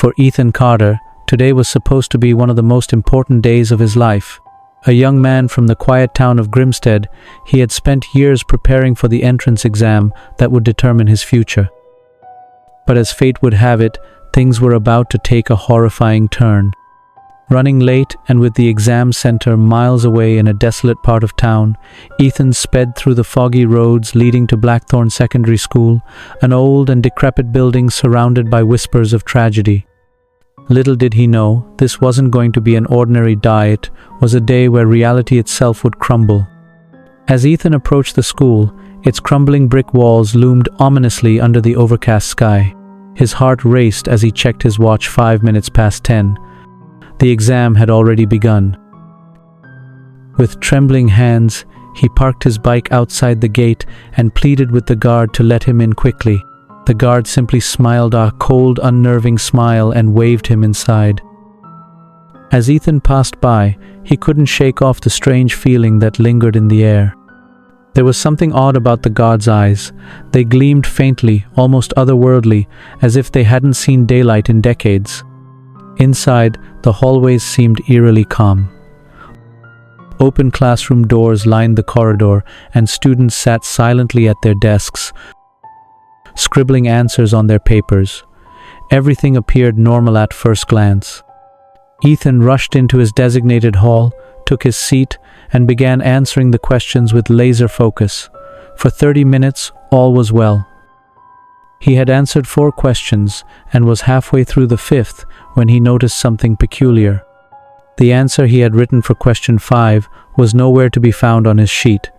For Ethan Carter, today was supposed to be one of the most important days of his life. A young man from the quiet town of Grimstead, he had spent years preparing for the entrance exam that would determine his future. But as fate would have it, things were about to take a horrifying turn. Running late and with the exam center miles away in a desolate part of town, Ethan sped through the foggy roads leading to Blackthorn Secondary School, an old and decrepit building surrounded by whispers of tragedy. Little did he know, this wasn't going to be an ordinary day. It was a day where reality itself would crumble. As Ethan approached the school, its crumbling brick walls loomed ominously under the overcast sky. His heart raced as he checked his watch 5 minutes past 10. The exam had already begun. With trembling hands, he parked his bike outside the gate and pleaded with the guard to let him in quickly. The guard simply smiled a cold, unnerving smile and waved him inside. As Ethan passed by, he couldn't shake off the strange feeling that lingered in the air. There was something odd about the guard's eyes. They gleamed faintly, almost otherworldly, as if they hadn't seen daylight in decades. Inside, the hallways seemed eerily calm. Open classroom doors lined the corridor, and students sat silently at their desks, scribbling answers on their papers. Everything appeared normal at first glance. Ethan rushed into his designated hall, took his seat, and began answering the questions with laser focus. For 30 minutes, all was well. He had answered 4 questions and was halfway through the 5th when he noticed something peculiar. The answer he had written for question 5 was nowhere to be found on his sheet.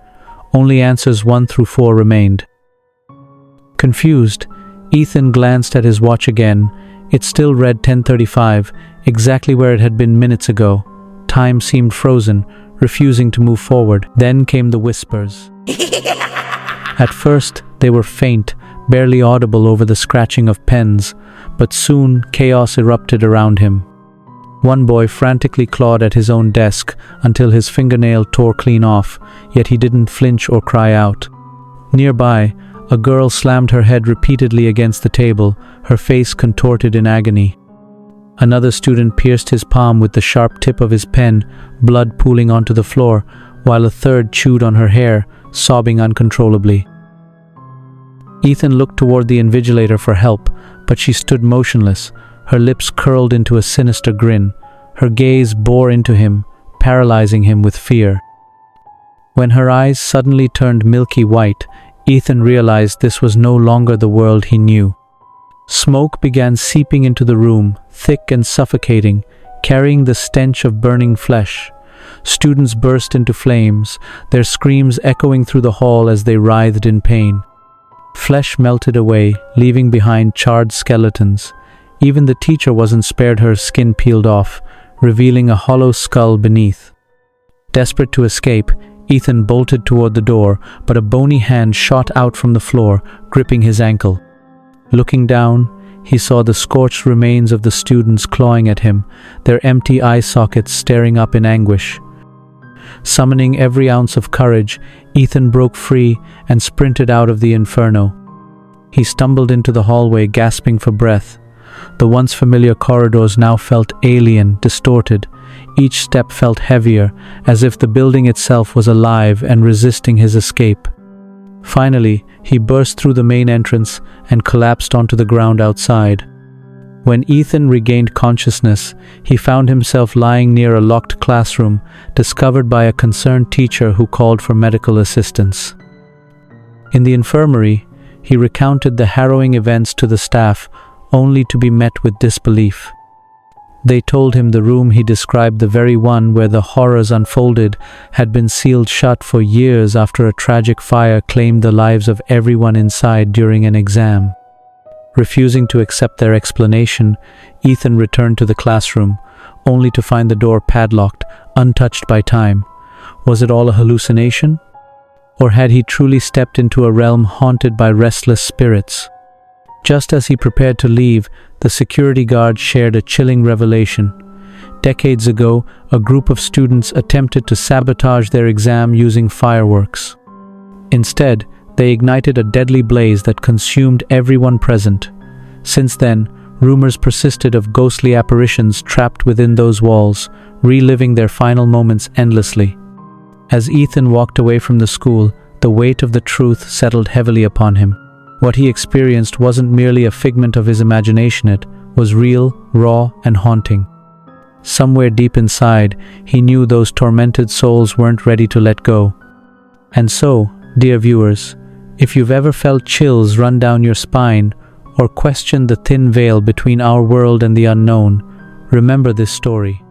Only answers 1 through 4 remained. Confused, Ethan glanced at his watch again. It still read 10:35, exactly where it had been minutes ago. Time seemed frozen, refusing to move forward. Then came the whispers. At first, they were faint, barely audible over the scratching of pens, but soon chaos erupted around him. One boy frantically clawed at his own desk until his fingernail tore clean off, yet he didn't flinch or cry out. Nearby, a girl slammed her head repeatedly against the table, her face contorted in agony. Another student pierced his palm with the sharp tip of his pen, blood pooling onto the floor, while a third chewed on her hair, sobbing uncontrollably. Ethan looked toward the invigilator for help, but she stood motionless, her lips curled into a sinister grin. Her gaze bore into him, paralyzing him with fear. When her eyes suddenly turned milky white, Ethan realized this was no longer the world he knew. Smoke began seeping into the room, thick and suffocating, carrying the stench of burning flesh. Students burst into flames, their screams echoing through the hall as they writhed in pain. Flesh melted away, leaving behind charred skeletons. Even the teacher wasn't spared, her skin peeled off, revealing a hollow skull beneath. Desperate to escape, Ethan bolted toward the door, but a bony hand shot out from the floor, gripping his ankle. Looking down, he saw the scorched remains of the students clawing at him, their empty eye sockets staring up in anguish. Summoning every ounce of courage, Ethan broke free and sprinted out of the inferno. He stumbled into the hallway, gasping for breath. The once familiar corridors now felt alien, distorted. Each step felt heavier, as if the building itself was alive and resisting his escape. Finally, he burst through the main entrance and collapsed onto the ground outside. When Ethan regained consciousness, he found himself lying near a locked classroom, discovered by a concerned teacher who called for medical assistance. In the infirmary, he recounted the harrowing events to the staff, only to be met with disbelief. They told him the room he described, the very one where the horrors unfolded, had been sealed shut for years after a tragic fire claimed the lives of everyone inside during an exam. Refusing to accept their explanation, Ethan returned to the classroom, only to find the door padlocked, untouched by time. Was it all a hallucination? Or had he truly stepped into a realm haunted by restless spirits? Just as he prepared to leave, the security guard shared a chilling revelation. Decades ago, a group of students attempted to sabotage their exam using fireworks. Instead, they ignited a deadly blaze that consumed everyone present. Since then, Rumors persisted of ghostly apparitions trapped within those walls, reliving their final moments endlessly. As Ethan walked away from the school, the weight of the truth settled heavily upon him. What he experienced wasn't merely a figment of his imagination, it was real, raw, and haunting. Somewhere deep inside, he knew those tormented souls weren't ready to let go. And so, dear viewers, if you've ever felt chills run down your spine or questioned the thin veil between our world and the unknown, remember this story.